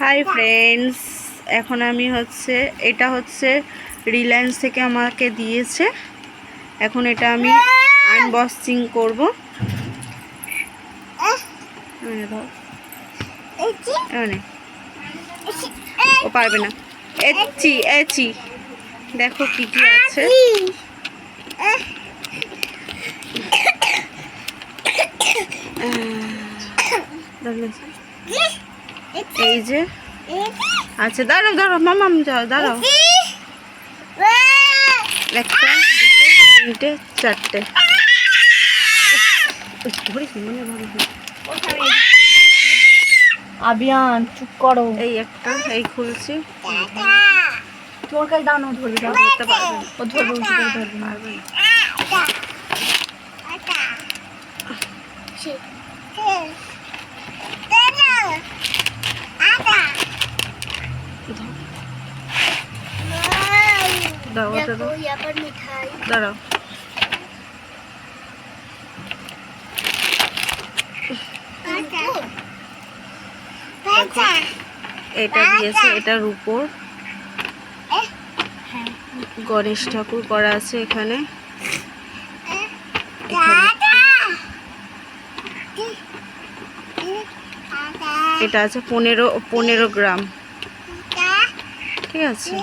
Hi friends, এখন আমি এটা হচ্ছে রিলায়েন্স থেকে আমাকে দিয়েছে। এখন এটা আমি আনবক্সিং করব। ও পারবে না। এচি দেখো কি কি আছে। এই যে আচ্ছা, দাঁড়াও মামাম, যাও দাঁড়াও। একটা, দুটো, তিনটে, চারটে। আবিয়ান চুপ করো। এই একটা, এই খুলছি। তোর কাছে দাও না, ধরবে দাও। ধরতে পারবে না। ও ধরবে, উঁচু করে ধরবে না। পারবে না। দাও ওটা দাও। দাঁড়াও। এটা দিয়েছে, এটার উপর গণেশ ঠাকুর করা আছে এখানে। এটা আছে 15 গ্রাম, ঠিক আছে।